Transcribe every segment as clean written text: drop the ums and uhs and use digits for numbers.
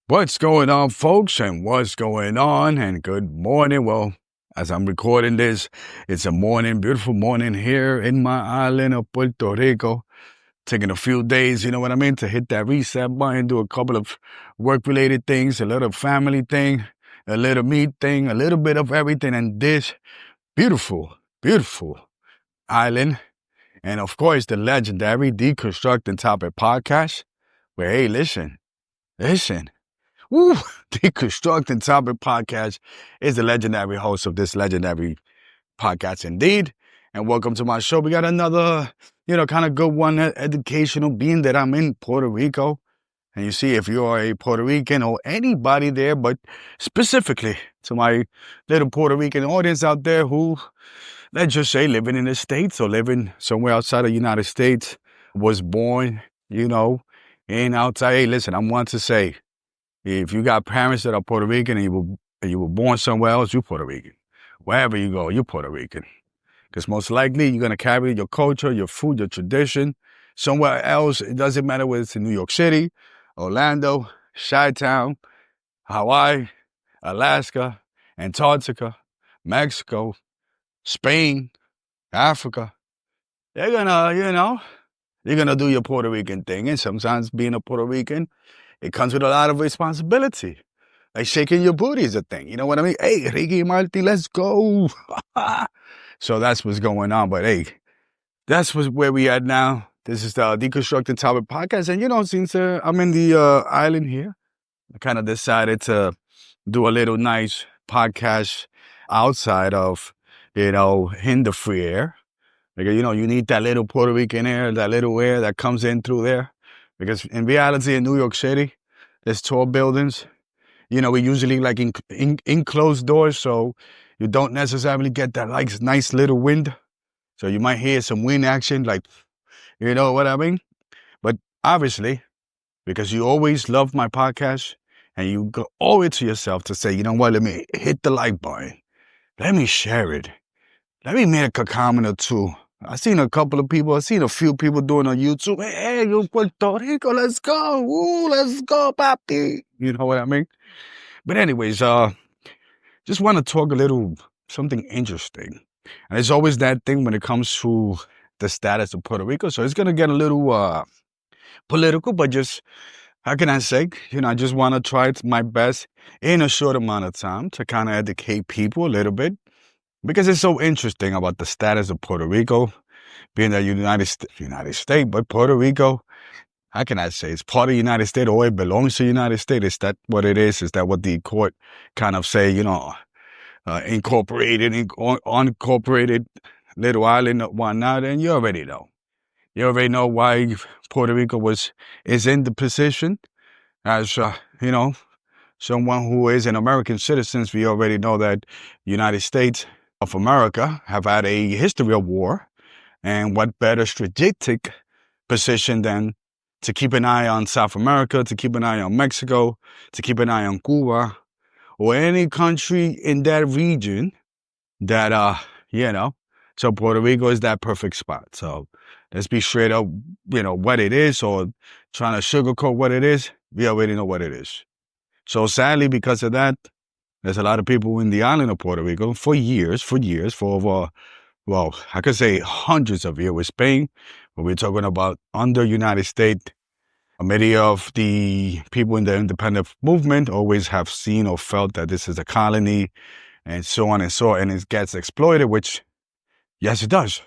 What's going on, folks, and what's going on, and good morning. Well, as I'm recording this, it's a morning, beautiful morning here in my island of Puerto Rico. Taking a few days, you know what I mean, to hit that reset button, do a couple of work-related things, a little family thing, a little meat thing, a little bit of everything, and this beautiful, beautiful island. And of course, the legendary Deconstructing Topic podcast, where, hey, listen. Woo! Deconstructing Topic Podcast is the legendary host of this legendary podcast indeed. And welcome to my show. We got another, kind of good one, educational, being that I'm in Puerto Rico. And you see, if you are a Puerto Rican or anybody there, but specifically to my little Puerto Rican audience out there who, let's just say, living in the States or living somewhere outside of the United States, was born, in outside. Hey, listen, I want to say, if you got parents that are Puerto Rican and you were born somewhere else, you're Puerto Rican. Wherever you go, you're Puerto Rican. Because most likely you're going to carry your culture, your food, your tradition somewhere else. It doesn't matter whether it's in New York City, Orlando, Chi-Town, Hawaii, Alaska, Antarctica, Mexico, Spain, Africa. They're going to, you're going to do your Puerto Rican thing. And sometimes being a Puerto Rican, it comes with a lot of responsibility. Like shaking your booty is a thing. You know what I mean? Hey, Ricky Martin, let's go. So that's what's going on. But hey, that's where we at now. This is the Deconstructing Topic podcast. And, since I'm in the island here, I kind of decided to do a little nice podcast outside of, in the free air. Because, you need that little Puerto Rican air, that little air that comes in through there. Because in reality, in New York City, there's tall buildings. We usually like in closed doors, so you don't necessarily get that nice little wind. So you might hear some wind action, you know what I mean? But obviously, because you always love my podcast, and you go owe it to yourself to say, you know what, let me hit the like button. Let me share it. Let me make a comment or two. I've seen a few people doing on YouTube. Hey, you Puerto Rico, let's go. Ooh, let's go, papi. You know what I mean? But anyways, just want to talk a little something interesting. And it's always that thing when it comes to the status of Puerto Rico. So it's going to get a little political, but just, how can I say? I just want to try my best in a short amount of time to kind of educate people a little bit. Because it's so interesting about the status of Puerto Rico, being the United States, but Puerto Rico, how can I say, it's part of the United States or it belongs to the United States. Is that what it is? Is that what the court kind of say, incorporated, unincorporated little island or whatnot? And you already know. You already know why Puerto Rico is in the position as, someone who is an American citizen. We already know that United States of America have had a history of war, and what better strategic position than to keep an eye on South America, to keep an eye on Mexico, to keep an eye on Cuba, or any country in that region that, so Puerto Rico is that perfect spot. So let's be straight up, what it is, or trying to sugarcoat what it is. We already know what it is. So sadly, because of that, there's a lot of people in the island of Puerto Rico for years, for over, I could say hundreds of years with Spain, but we're talking about under United States. Many of the people in the independent movement always have seen or felt that this is a colony and so on, and it gets exploited, which, yes, it does.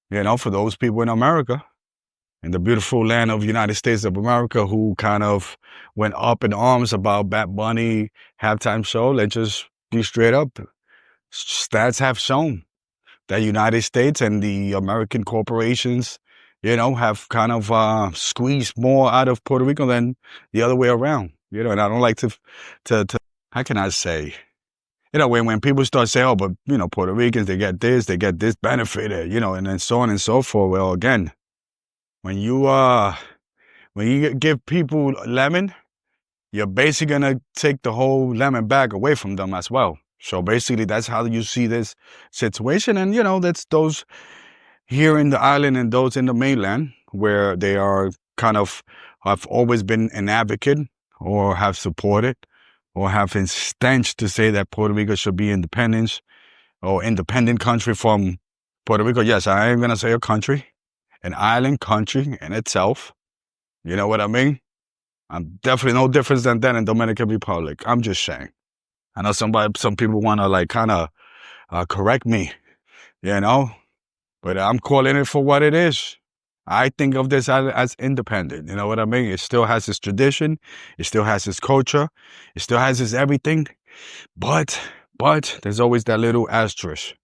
For those people in America, in the beautiful land of United States of America, who kind of went up in arms about Bad Bunny halftime show, let's just be straight up. Stats have shown that United States and the American corporations, have kind of squeezed more out of Puerto Rico than the other way around. And I don't like to how can I say? When people start saying, oh, but, Puerto Ricans, they get this benefit, and then so on and so forth. Well, again, when you give people lemon, you're basically going to take the whole lemon bag away from them as well. So basically, that's how you see this situation. And, that's those here in the island and those in the mainland where they are kind of, have always been an advocate or have supported or have instanced to say that Puerto Rico should be independent or independent country from Puerto Rico. Yes, I am going to say a country, an island country in itself. You know what I mean? I'm definitely no difference than that in Dominican Republic. I'm just saying. I know some people want to like kind of correct me, you know, but I'm calling it for what it is. I think of this as independent. You know what I mean? It still has its tradition. It still has its culture. It still has its everything. But there's always that little asterisk.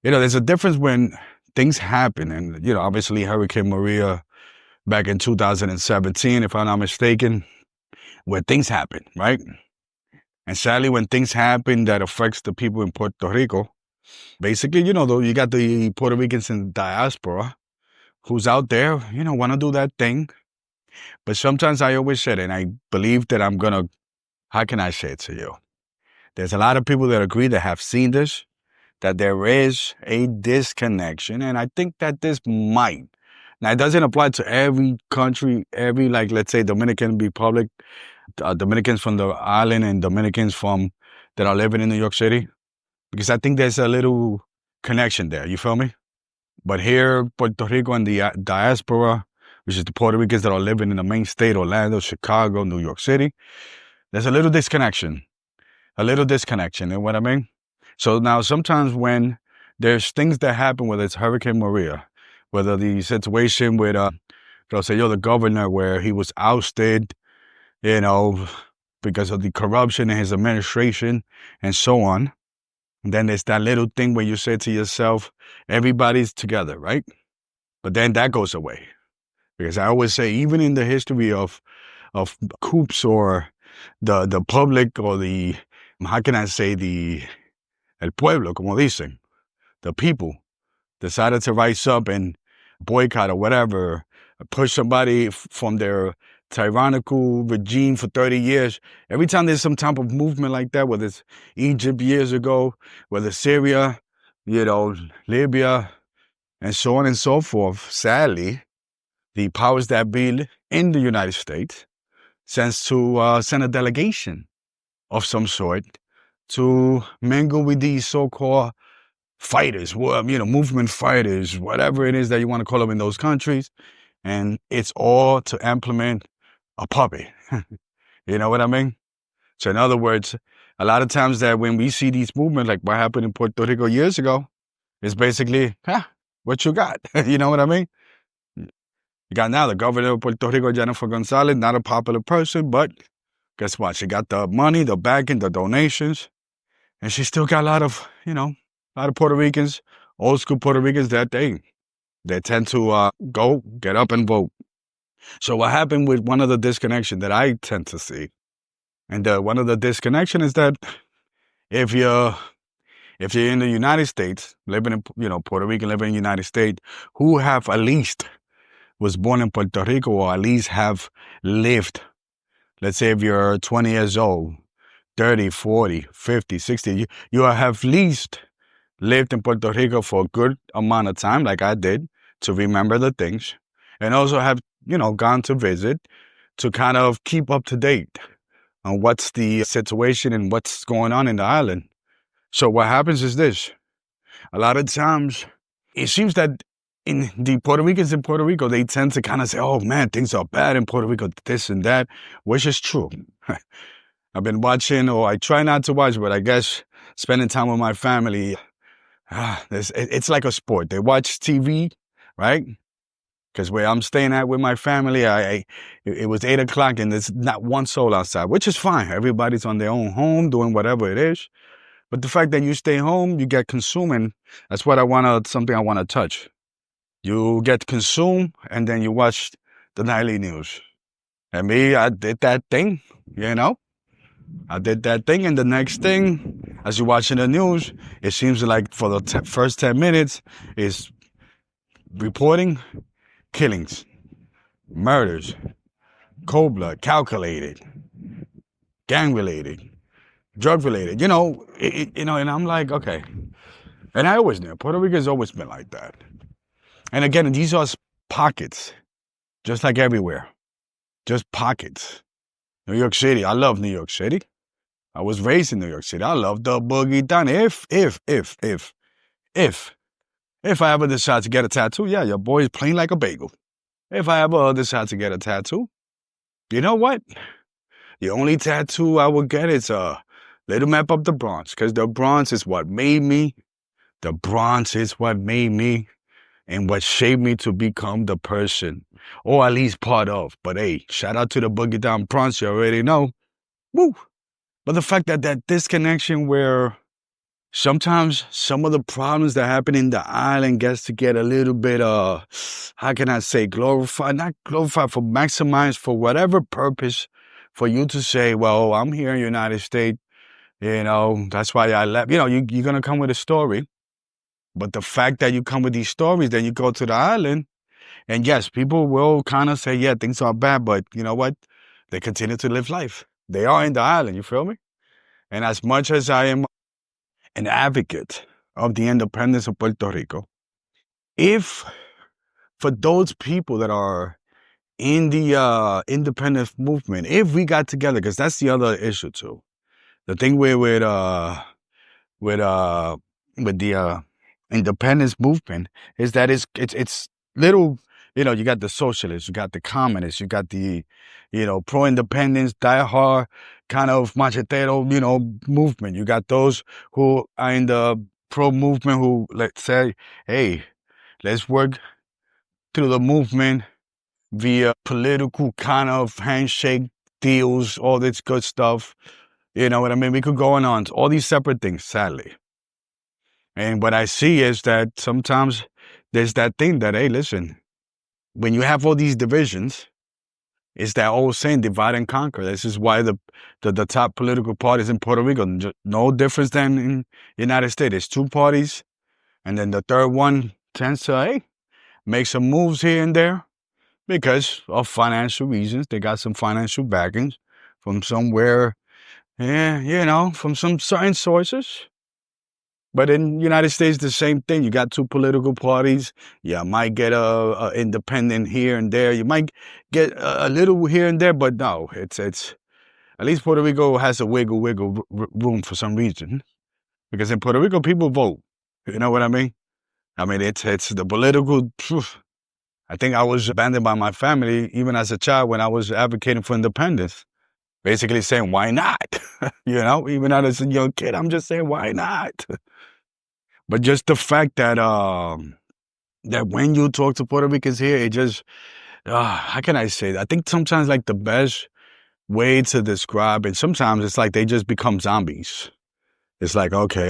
You know, there's a difference when things happen. And, you know, obviously Hurricane Maria back in 2017, if I'm not mistaken, where things happen, right? And sadly, when things happen that affects the people in Puerto Rico, basically, you know, though, you got the Puerto Ricans in diaspora who's out there, you know, want to do that thing. But sometimes I always said, and I believe that I'm going to, how can I say it to you? There's a lot of people that agree that have seen this, that there is a disconnection. And I think that this might. Now, it doesn't apply to every country, every, like, let's say, Dominican Republic, Dominicans from the island and Dominicans that are living in New York City. Because I think there's a little connection there. You feel me? But here, Puerto Rico and the diaspora, which is the Puerto Ricans that are living in the main state, Orlando, Chicago, New York City, there's a little disconnection. You know what I mean? So now sometimes when there's things that happen, whether it's Hurricane Maria, whether the situation with, the governor where he was ousted, you know, because of the corruption in his administration and so on. And then there's that little thing where you say to yourself, everybody's together, right? But then that goes away. Because I always say, even in the history of coups or the public or the, how can I say, el pueblo, como dicen, the people decided to rise up and boycott or whatever, push somebody from their tyrannical regime for 30 years. Every time there's some type of movement like that, whether it's Egypt years ago, whether Syria, you know, Libya, and so on and so forth, sadly, the powers that be in the United States send a delegation of some sort to mingle with these so-called fighters, movement fighters, whatever it is that you want to call them in those countries. And it's all to implement a puppet. You know what I mean? So in other words, a lot of times that when we see these movements, like what happened in Puerto Rico years ago, it's basically, what you got? You know what I mean? You got now the governor of Puerto Rico, Jennifer Gonzalez, not a popular person, but guess what? She got the money, the backing, the donations, and she still got a lot of Puerto Ricans, old school Puerto Ricans that they tend to go, get up and vote. So what happened with one of the disconnection that I tend to see, and one of the disconnection is that if you're in the United States, living in, Puerto Rican, living in the United States, who have at least was born in Puerto Rico or at least have lived, let's say if you're 20 years old, 30, 40, 50, 60, you have at least lived in Puerto Rico for a good amount of time, like I did, to remember the things, and also have, gone to visit to kind of keep up to date on what's the situation and what's going on in the island. So what happens is this. A lot of times, it seems that in the Puerto Ricans in Puerto Rico, they tend to kind of say, oh man, things are bad in Puerto Rico, this and that, which is true. I've been watching, or I try not to watch, but I guess spending time with my family, it's like a sport. They watch TV, right? Because where I'm staying at with my family, it was 8 o'clock and there's not one soul outside, which is fine. Everybody's on their own home doing whatever it is. But the fact that you stay home, you get consumed, that's what something I want to touch. You get consumed and then you watch the nightly news. And me, I did that thing, I did that thing, and the next thing, as you're watching the news, it seems like for the first 10 minutes is reporting killings, murders, cold blood, calculated, gang-related, drug-related, and I'm like, okay. And I always knew, Puerto Rico's always been like that. And again, these are pockets, just like everywhere, just pockets. New York City. I love New York City. I was raised in New York City. I love the boogie down. If I ever decide to get a tattoo, yeah, your boy is plain like a bagel. If I ever decide to get a tattoo, you know what? The only tattoo I would get is a little map of the Bronx, because the Bronx is what made me. The Bronx is what made me and what shaped me to become the person, or at least part of. But hey, shout out to the boogie down Bronx, you already know. Woo! But the fact that that disconnection where sometimes some of the problems that happen in the island gets to get a little bit, how can I say, glorified, not glorified, for maximized for whatever purpose, for you to say, well, I'm here in the United States, that's why I left. You're going to come with a story. But the fact that you come with these stories, then you go to the island, and yes, people will kind of say, yeah, things are bad, but you know what? They continue to live life. They are in the island, you feel me? And as much as I am an advocate of the independence of Puerto Rico, if for those people that are in the independence movement, if we got together, because that's the other issue too. The thing with the independence movement is that it's little, you got the socialists, you got the communists, you got the, pro-independence, diehard kind of machetero, movement. You got those who are in the pro-movement who, let's say, hey, let's work through the movement via political kind of handshake deals, all this good stuff. You know what I mean? We could go on all these separate things, sadly. And what I see is that sometimes there's that thing that, hey, listen, when you have all these divisions, it's that old saying, divide and conquer. This is why the top political parties in Puerto Rico, no difference than in the United States. There's two parties, and then the third one tends to, hey, make some moves here and there because of financial reasons. They got some financial backings from somewhere, from some certain sources. But in the United States, the same thing. You got two political parties. You might get a independent here and there. You might get a little here and there, but no, it's at least Puerto Rico has a wiggle room for some reason. Because in Puerto Rico, people vote. You know what I mean? I mean, it's the political truth. I think I was abandoned by my family, even as a child, when I was advocating for independence. Basically saying, why not? Even as a young kid, I'm just saying, why not? But just the fact that that when you talk to Puerto Ricans here, it just, how can I say that? I think sometimes like the best way to describe it, sometimes it's like they just become zombies. It's like, okay,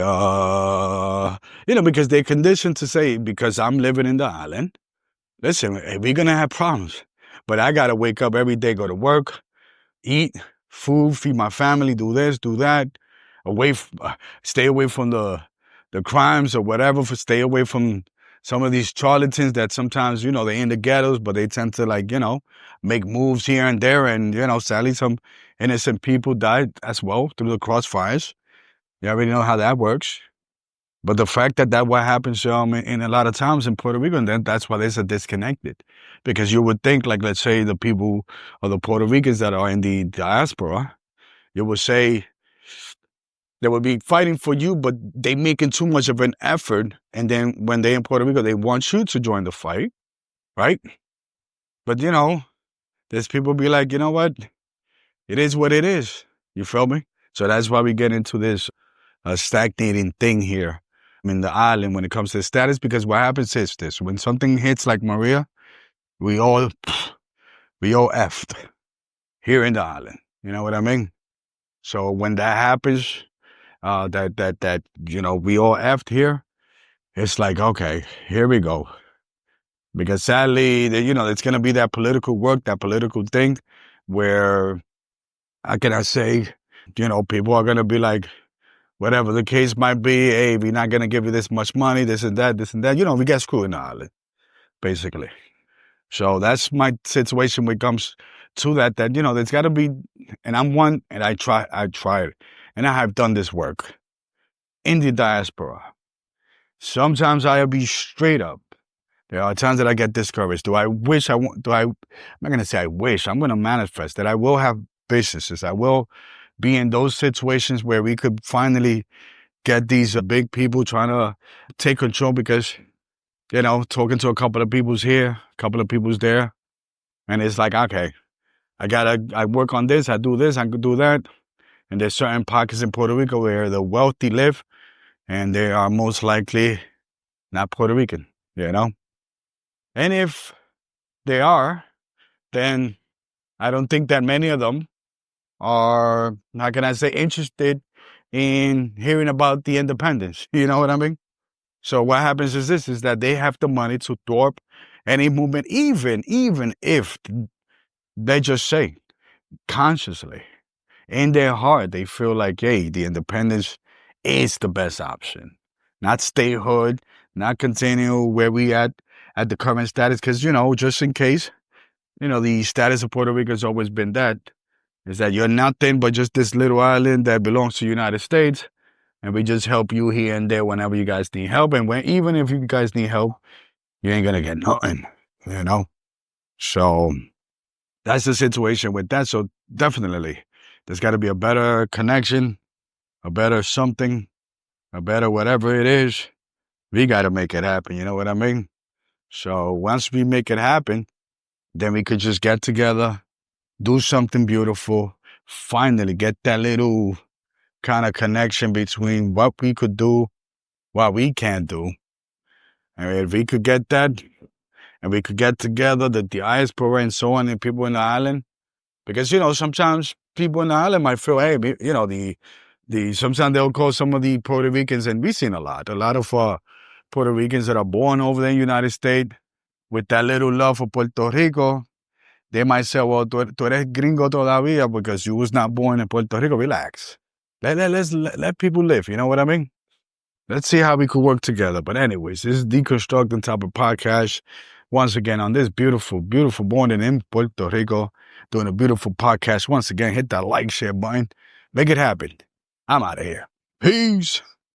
because they're conditioned to say, because I'm living in the island, listen, we're going to have problems. But I got to wake up every day, go to work, eat food, feed my family, do this, do that, stay away from the crimes or whatever, stay away from some of these charlatans that sometimes, they're in the ghettos, but they tend to make moves here and there. And, sadly, some innocent people died as well through the crossfires. You already know how that works. But the fact that what happens in a lot of times in Puerto Rico, and then that's why there's a disconnected. Because you would think, like, let's say the people or the Puerto Ricans that are in the diaspora, you would say they would be fighting for you, but they making too much of an effort. And then when they're in Puerto Rico, they want you to join the fight, right? But, there's people be like, you know what? It is what it is. You feel me? So that's why we get into this stagnating thing here in the island when it comes to status, because what happens is this: when something hits like Maria, we all effed here in the island. You know what I mean? So when that happens, we all effed here, it's like, okay, here we go. Because sadly, it's going to be that political work, that political thing where, how can I say, people are going to be like, whatever the case might be, hey, we're not going to give you this much money, this and that. We get screwed in the island, basically. So that's my situation when it comes to that, there's got to be, and I'm one, and I tried, and I have done this work in the diaspora. Sometimes I'll be straight up. There are times that I get discouraged. I'm not going to say I wish, I'm going to manifest that I will have businesses. I will be in those situations where we could finally get these big people trying to take control because, talking to a couple of people's here, a couple of people's there, and it's like, okay, I work on this, I do this, I could do that. And there's certain pockets in Puerto Rico where the wealthy live, and they are most likely not Puerto Rican, And if they are, then I don't think that many of them are, how can I say, interested in hearing about the independence. You know what I mean? So what happens is this, is that they have the money to thwart any movement, even if they just say consciously, in their heart, they feel like, hey, the independence is the best option. Not statehood, not continue where we at the current status. Because, just in case, the status of Puerto Rico has always been that, is that you're nothing but just this little island that belongs to the United States. And we just help you here and there whenever you guys need help. And even if you guys need help, you ain't going to get nothing, So that's the situation with that. So definitely, there's got to be a better connection, a better something, a better whatever it is. We got to make it happen. You know what I mean? So once we make it happen, then we could just get together, do something beautiful, finally get that little kind of connection between what we could do, what we can't do. And if we could get that, and we could get together, the diaspora and so on, and people in the island, because, sometimes people in the island might feel, hey, sometimes they'll call some of the Puerto Ricans, and we've seen a lot of Puerto Ricans that are born over there in the United States with that little love for Puerto Rico. They might say, well, tú eres gringo todavía because you was not born in Puerto Rico. Relax. Let people live. You know what I mean? Let's see how we could work together. But anyways, this is Deconstructing Topic Podcast. Once again, on this beautiful, beautiful morning in Puerto Rico, doing a beautiful podcast. Once again, hit that like, share button. Make it happen. I'm out of here. Peace.